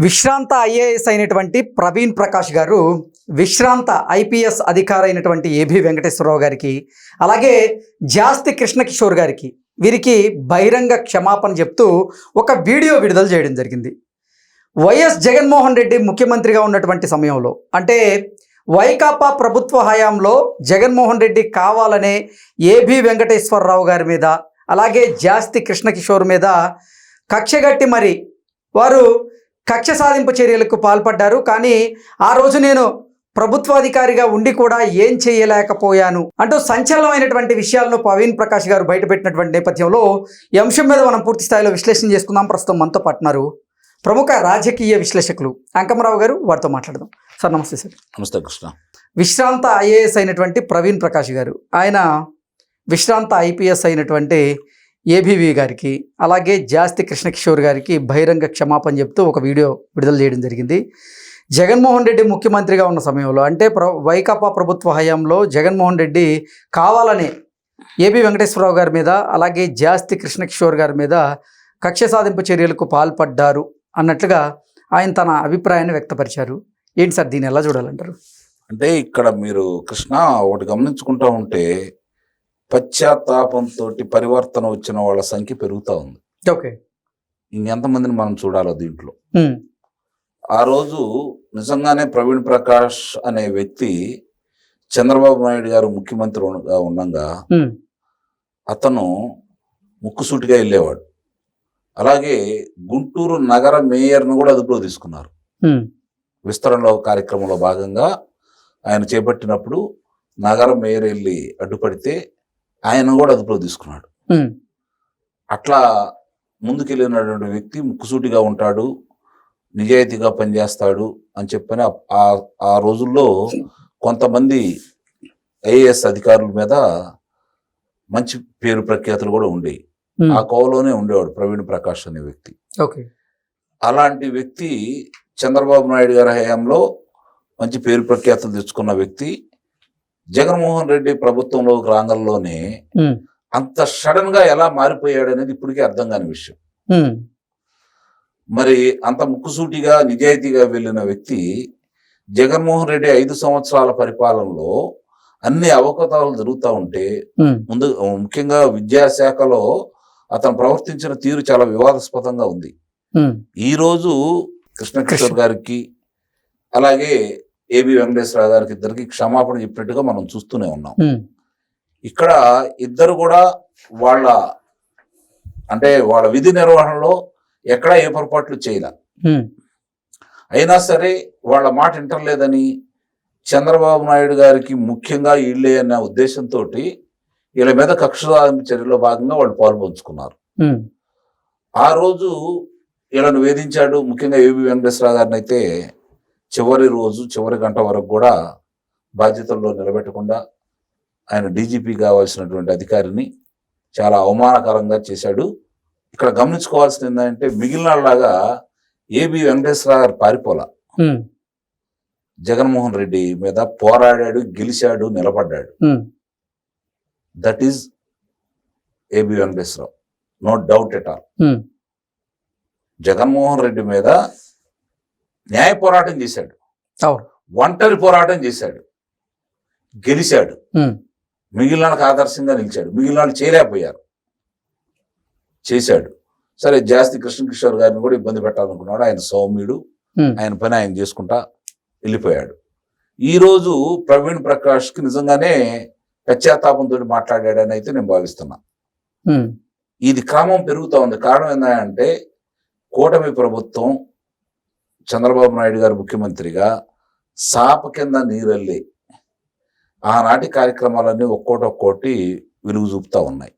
విశ్రాంత ఐఏఎస్ అయినటువంటి ప్రవీణ్ ప్రకాష్ గారు విశ్రాంత ఐపీఎస్ అధికారి అయినటువంటి ఏబి వెంకటేశ్వరరావు గారికి అలాగే జాస్తి కృష్ణకిషోర్ గారికి వీరికి బహిరంగ క్షమాపణ చెప్తూ ఒక వీడియో విడుదల చేయడం జరిగింది. వైఎస్ జగన్మోహన్ రెడ్డి ముఖ్యమంత్రిగా ఉన్నటువంటి సమయంలో అంటే వైకాపా ప్రభుత్వ హయాంలో జగన్మోహన్ రెడ్డి కావాలనే ఏబి వెంకటేశ్వరరావు గారి మీద అలాగే జాస్తి కృష్ణకిషోర్ మీద కక్షగట్టి మరి వారు కక్ష సాధింపు చర్యలకు పాల్పడ్డారు. కానీ ఆ రోజు నేను ప్రభుత్వాధికారిగా ఉండి కూడా ఏం చేయలేకపోయాను అంటూ సంచలనమైనటువంటి విషయాలను ప్రవీణ్ ప్రకాష్ గారు బయటపెట్టినటువంటి నేపథ్యంలో ఈ అంశం మీద మనం పూర్తి స్థాయిలో విశ్లేషణ చేసుకుందాం. ప్రస్తుతం మనతో పాటున్నారు ప్రముఖ రాజకీయ విశ్లేషకులు అంకమరావు గారు, వారితో మాట్లాడదాం. సార్ నమస్తే. సార్ నమస్తే కృష్ణ. విశ్రాంత ఐఏఎస్ అయినటువంటి ప్రవీణ్ ప్రకాష్ గారు, ఆయన విశ్రాంత ఐపీఎస్ అయినటువంటి ఏబీవీ గారికి అలాగే జాస్తి కృష్ణకిషోర్ గారికి బహిరంగ క్షమాపణ చెప్తూ ఒక వీడియో విడుదల చేయడం జరిగింది. జగన్మోహన్ రెడ్డి ముఖ్యమంత్రిగా ఉన్న సమయంలో అంటే వైకాపా ప్రభుత్వ హయాంలో జగన్మోహన్ రెడ్డి కావాలనే ఏబి వెంకటేశ్వరరావు గారి మీద అలాగే జాస్తి కృష్ణకిషోర్ గారి మీద కక్ష సాధింపు చర్యలకు పాల్పడ్డారు అన్నట్లుగా ఆయన తన అభిప్రాయాన్ని వ్యక్తపరిచారు. ఏంటి సార్, దీన్ని ఎలా చూడాలంటారు? అంటే ఇక్కడ మీరు కృష్ణ ఒకటి గమనించుకుంటా ఉంటే పశ్చాత్తాపంతో పరివర్తన వచ్చిన వాళ్ళ సంఖ్య పెరుగుతూ ఉంది. ఓకే, ఇంకెంతమందిని మనం చూడాలో దీంట్లో. ఆ రోజు నిజంగానే ప్రవీణ్ ప్రకాష్ అనే వ్యక్తి చంద్రబాబు నాయుడు గారు ముఖ్యమంత్రిగా ఉండగా అతను ముక్కుసూటిగా వెళ్ళేవాడు. అలాగే గుంటూరు నగర మేయర్ను కూడా అదుపులో తీసుకున్నారు. విస్తరణలో కార్యక్రమంలో భాగంగా ఆయన చేపట్టినప్పుడు నగర మేయర్ వెళ్ళి అడ్డుపడితే ఆయన కూడా అదుపులో తీసుకున్నాడు. అట్లా ముందుకెళ్ళినటువంటి వ్యక్తి ముక్కుసూటిగా ఉంటాడు, నిజాయితీగా పనిచేస్తాడు అని చెప్పని ఆ రోజుల్లో కొంతమంది ఐఏఎస్ అధికారుల మీద మంచి పేరు ప్రఖ్యాతులు కూడా ఉండేవి. ఆ కోవలోనే ఉండేవాడు ప్రవీణ్ ప్రకాష్ అనే వ్యక్తి. అలాంటి వ్యక్తి చంద్రబాబు నాయుడు గారి హయాంలో మంచి పేరు ప్రఖ్యాతులు తెచ్చుకున్న వ్యక్తి జగన్మోహన్ రెడ్డి ప్రభుత్వంలోకి రాంగంలోనే అంత సడన్ గా ఎలా మారిపోయాడు అనేది ఇప్పటికే అర్థం కాని విషయం. మరి అంత ముక్కుసూటిగా నిజాయితీగా వెళ్ళిన వ్యక్తి జగన్మోహన్ రెడ్డి 5 సంవత్సరాల పరిపాలనలో అన్ని అవకతవకలు జరుగుతూ ఉంటే ముందు ముఖ్యంగా విద్యాశాఖలో అతను ప్రవర్తించిన తీరు చాలా వివాదాస్పదంగా ఉంది. ఈ రోజు కృష్ణకిషోర్ గారికి అలాగే ఏబి వెంకటేశ్వరరావు గారికి ఇద్దరికి క్షమాపణ చెప్పినట్టుగా మనం చూస్తూనే ఉన్నాం. ఇక్కడ ఇద్దరు కూడా వాళ్ళ విధి నిర్వహణలో ఎక్కడా ఏ పొరపాట్లు చేయలే. అయినా సరే వాళ్ళ మాట వింటలేదని చంద్రబాబు నాయుడు గారికి ముఖ్యంగా వీళ్ళే అన్న ఉద్దేశంతో వీళ్ళ మీద కక్ష సాధింపు చర్యలో భాగంగా వాళ్ళు పాల్పంచుకున్నారు. ఆ రోజు వీళ్ళను వేధించాడు. ముఖ్యంగా ఏబి వెంకటేశ్వరరావు గారిని అయితే చివరి గంట వరకు కూడా బాధ్యతల్లో నిలబెట్టకుండా ఆయన డీజీపీ కావాల్సినటువంటి అధికారిని చాలా అవమానకరంగా చేశాడు. ఇక్కడ గమనించుకోవాల్సింది ఏంటంటే మిగిలిన లాగా ఏబి వెంకటేశ్వరరావు గారు పారిపోలా. జగన్మోహన్ రెడ్డి మీద పోరాడాడు, గెలిచాడు, నిలబడ్డాడు. That is AB Venkateswararao, no doubt at all. Jaganmohan Reddy మీద న్యాయ పోరాటం చేశాడు, ఒంటరి పోరాటం చేశాడు, గెలిచాడు, మిగిలినకు ఆదర్శంగా నిలిచాడు. మిగిలిన వాళ్ళు చేయలేకపోయారు, చేశాడు. సరే, జాస్తి కృష్ణకిషోర్ గారిని కూడా ఇబ్బంది పెట్టాలనుకున్నాడు. ఆయన సౌమ్యుడు, ఆయన పని ఆయన చేసుకుంటా వెళ్ళిపోయాడు. ఈరోజు ప్రవీణ్ ప్రకాష్కి నిజంగానే పశ్చాత్తాపంతో మాట్లాడాడని అయితే నేను భావిస్తున్నా. ఇది క్రమం పెరుగుతూ ఉంది. కారణం ఏంటంటే కూటమి ప్రభుత్వం చంద్రబాబు నాయుడు గారు ముఖ్యమంత్రిగా సాప కింద నీరెళ్ళి ఆనాటి కార్యక్రమాలన్నీ ఒక్కోటి వెలుగు చూపుతా ఉన్నాయి.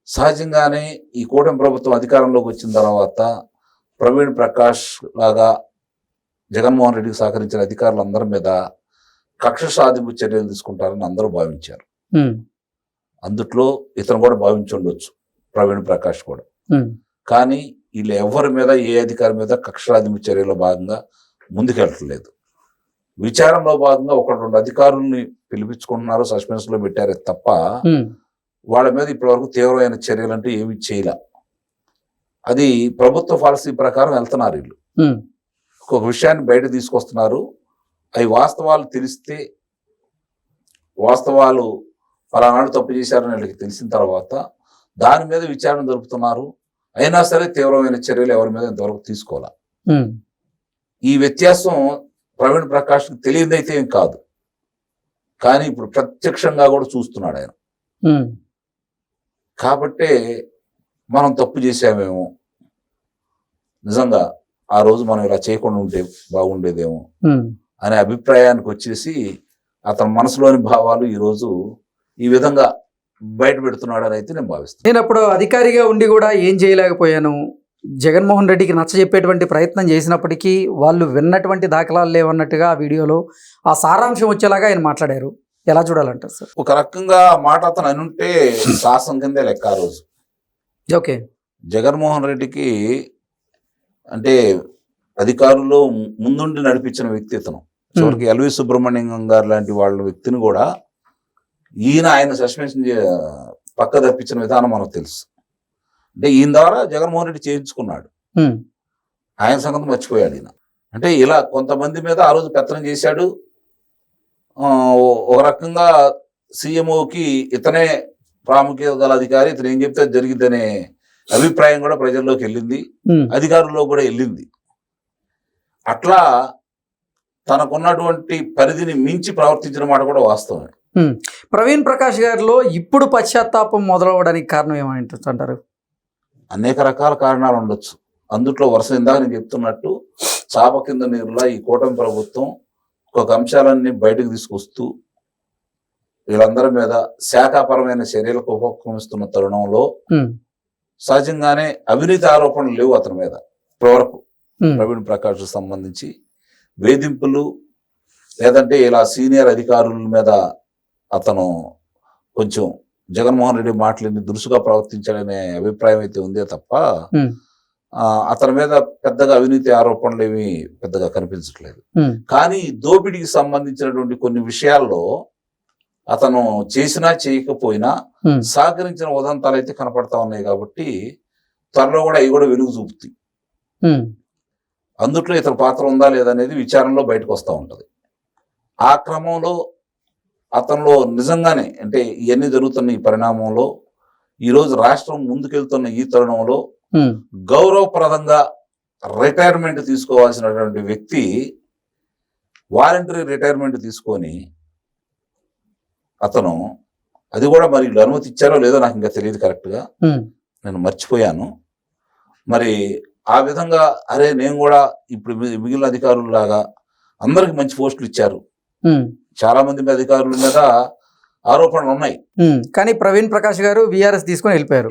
సహజంగానే ఈ కూటమి ప్రభుత్వం అధికారంలోకి వచ్చిన తర్వాత ప్రవీణ్ ప్రకాష్ లాగా జగన్మోహన్ రెడ్డికి సహకరించిన అధికారులందరి మీద కక్ష సాధింపు చర్యలు తీసుకుంటారని అందరూ భావించారు. అందుట్లో ఇతను కూడా భావించి ఉండొచ్చు, ప్రవీణ్ ప్రకాష్ కూడా. కానీ వీళ్ళు ఎవరి మీద ఏ అధికారి మీద కక్ష సాధింపు చర్యలో భాగంగా ముందుకెళ్ళట్లేదు. విచారణలో భాగంగా 1-2 అధికారుల్ని పిలిపించుకుంటున్నారు, సస్పెన్స్ లో పెట్టారే తప్ప వాళ్ళ మీద ఇప్పటివరకు తీవ్రమైన చర్యలు అంటే ఏమి చేయలే. అది ప్రభుత్వ పాలసీ ప్రకారం వెళ్తున్నారు వీళ్ళు. ఒక విషయాన్ని బయట తీసుకొస్తున్నారు. అవి వాస్తవాలు తెలిస్తే, వాస్తవాలు ఫలానాడు తప్పు చేశారని వీళ్ళకి తెలిసిన తర్వాత దాని మీద విచారణ జరుపుతున్నారు. అయినా సరే తీవ్రమైన చర్యలు ఎవరి మీద ఇంతవరకు తీసుకోవాలి. ఈ వ్యత్యాసం ప్రవీణ్ ప్రకాష్కి తెలియదైతే ఏం కాదు, కానీ ఇప్పుడు ప్రత్యక్షంగా కూడా చూస్తున్నాడు ఆయన. కాబట్టే మనం తప్పు చేసామేమో, నిజంగా ఆ రోజు మనం ఇలా చేయకుండా ఉంటే బాగుండేదేమో అనే అభిప్రాయానికి వచ్చేసి అతని మనసులోని భావాలు ఈరోజు ఈ విధంగా బయట పెడుతున్నాడని అయితే నేను భావిస్తాను. నేను అప్పుడు అధికారిగా ఉండి కూడా ఏం చేయలేకపోయాను, జగన్మోహన్ రెడ్డికి నచ్చజెప్పేటువంటి ప్రయత్నం చేసినప్పటికీ వాళ్ళు విన్నటువంటి దాఖలాలు లేవన్నట్టుగా ఆ వీడియోలో ఆ సారాంశం వచ్చేలాగా ఆయన మాట్లాడారు. ఎలా చూడాలంటారు సార్? ఒక రకంగా మాట అతను అనుంటే సాహసం కిందే లెక్క. ఆ రోజు ఓకే, జగన్మోహన్ రెడ్డికి అంటే అధికారులు ముందుండి నడిపించిన వ్యక్తి ఇతను. చివరికి ఎల్వి సుబ్రహ్మణ్యం గారు లాంటి వాళ్ళ వ్యక్తిని కూడా ఆయన సస్పెన్షన్ పక్క తప్పించిన విధానం మనకు తెలుసు. అంటే ఈయన ద్వారా జగన్మోహన్ రెడ్డి చేయించుకున్నాడు, ఆయన సంగతి మర్చిపోయాడు ఈయన. అంటే ఇలా కొంతమంది మీద ఆ రోజు పెత్తనం చేశాడు. ఒక రకంగా సీఎంఓకి ఇతనే ప్రాముఖ్యత గల అధికారి, ఇతను ఏం చెప్తే జరిగిద్దనే అభిప్రాయం కూడా ప్రజల్లోకి వెళ్ళింది, అధికారుల్లో కూడా వెళ్ళింది. అట్లా తనకున్నటువంటి పరిధిని మించి ప్రవర్తించిన మాట కూడా వాస్తవమే. ప్రవీణ్ ప్రకాష్ గారిలో ఇప్పుడు పశ్చాత్తాపం మొదలవడానికి కారణం ఏమంటుంది అంటారు? అనేక రకాల కారణాలు ఉండొచ్చు. అందుట్లో వరుస ఇందాక నేను చెప్తున్నట్టు చాప కింద నీరులా ఈ కూటమి ప్రభుత్వం ఒక అంశాలన్నీ బయటకు తీసుకొస్తూ వీళ్ళందరి మీద శాఖాపరమైన చర్యలకు ఉపక్రమిస్తున్న తరుణంలో సహజంగానే అవినీతి ఆరోపణలు లేవు అతని మీద ఇప్పటివరకు. ప్రవీణ్ ప్రకాష్ సంబంధించి వేధింపులు లేదంటే ఇలా సీనియర్ అధికారుల మీద అతను కొంచెం జగన్మోహన్ రెడ్డి మాటలని దురుసుగా ప్రవర్తించాడనే అభిప్రాయం అయితే ఉందే తప్ప అతని మీద పెద్దగా అవినీతి ఆరోపణలు ఏమి పెద్దగా కనిపించట్లేదు. కానీ దోపిడీకి సంబంధించినటువంటి కొన్ని విషయాల్లో అతను చేసినా చేయకపోయినా సహకరించిన ఉదంతాలు అయితే కనపడతా ఉన్నాయి. కాబట్టి త్వరలో కూడా అవి కూడా వెలుగు చూపుతాయి. అందుట్లో ఇతని పాత్ర ఉందా లేదనేది విచారణలో బయటకు వస్తూ ఉంటది. ఆ క్రమంలో అతనిలో నిజంగానే అంటే ఇవన్నీ జరుగుతున్న ఈ పరిణామంలో ఈరోజు రాష్ట్రం ముందుకెళ్తున్న ఈ తరుణంలో గౌరవప్రదంగా రిటైర్మెంట్ తీసుకోవాల్సినటువంటి వ్యక్తి వాలంటరీ రిటైర్మెంట్ తీసుకొని అతను, అది కూడా మరి వీళ్ళు అనుమతి ఇచ్చారో లేదో నాకు ఇంకా తెలియదు కరెక్ట్గా, నేను మర్చిపోయాను. మరి ఆ విధంగా అరే నేను కూడా ఇప్పుడు మిగిలిన అధికారుల్లాగా అందరికి మంచి పోస్టులు ఇచ్చారు, చాలా మంది అధికారుల మీద ఆరోపణలు ఉన్నాయి, కానీ ప్రవీణ్ ప్రకాష్ గారు విఆర్ఎస్ తీసుకొని వెళ్ళిపోయారు.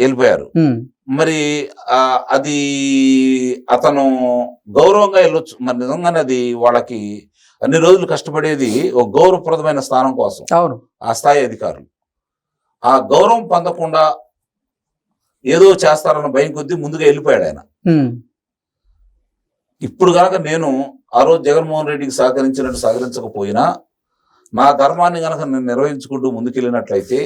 మరి అది అతను గౌరవంగా వెళ్ళొచ్చు. మరి నిజంగానే అది వాళ్ళకి అన్ని రోజులు కష్టపడేది ఒక గౌరవప్రదమైన స్థానం కోసం. అవును, ఆ స్థాయి అధికారులు ఆ గౌరవం పొందకుండా ఏదో చేస్తారన్న భయం కొద్దీ ముందుగా వెళ్ళిపోయాడు ఆయన. ఇప్పుడు కనుక నేను ఆ రోజు జగన్మోహన్ రెడ్డికి సహకరించకపోయినా నా ధర్మాన్ని కనుక నేను నిర్వహించుకుంటూ ముందుకెళ్ళినట్లయితే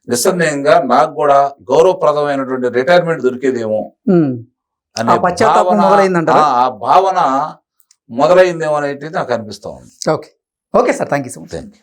నిస్సందేహంగా నాకు కూడా గౌరవప్రదమైనటువంటి రిటైర్మెంట్ దొరికేదేమో అనే ఆ భావన మొదలైందేమో అనేది నాకు అనిపిస్తా ఉంది. Okay sir, thank you so much.